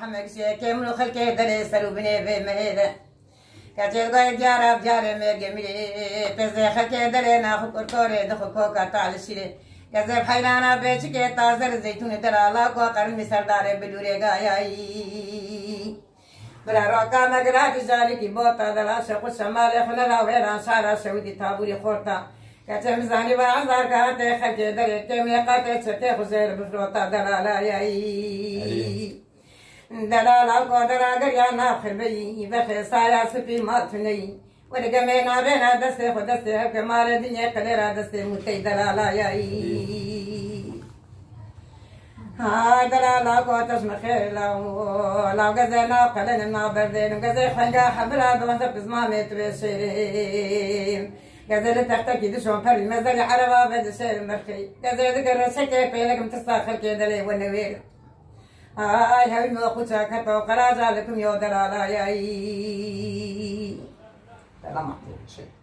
حمق شيكي من خلكي دلي سلو بني في مهيدا كاتيل غاي جارب جاري ميرجي ميري بزي خلكي دلي ناخو كوركوري دخو كوكا تعال الشيري كذب حيلانا بيشكي تازر زيتون دلالا قرمي سردار بدوري غاياي بلا روكا مقرا بجالي كي بوتا دلا شقو الشمال خلنا ويران شارع سعودي تابوري خورتا كاتم زاني وعزار كاتي خلكي دلي كمي قاتي تشتي خزير بفروتا دلالا ياي دلالا قدرا قريانا خربي بخي سايا سفي ماتني ولقمينا بينا دستي خدستي كمال الدنيا قدرا دستي متي دلالا ياي هاي دلالا قوتش مخير لو قزينا قلنا بردين وقزي خنقا حبلا دوانتا بزمامي تبشيرين قزي تحتكي دشون فري مزالي حربا بدشير مرخي قزي ذكر شكي بيلك متستاخر كيدلي ونوير هاي هاي موقوشا كتو قراجا لكم يو دلالا ياي سلام عليكم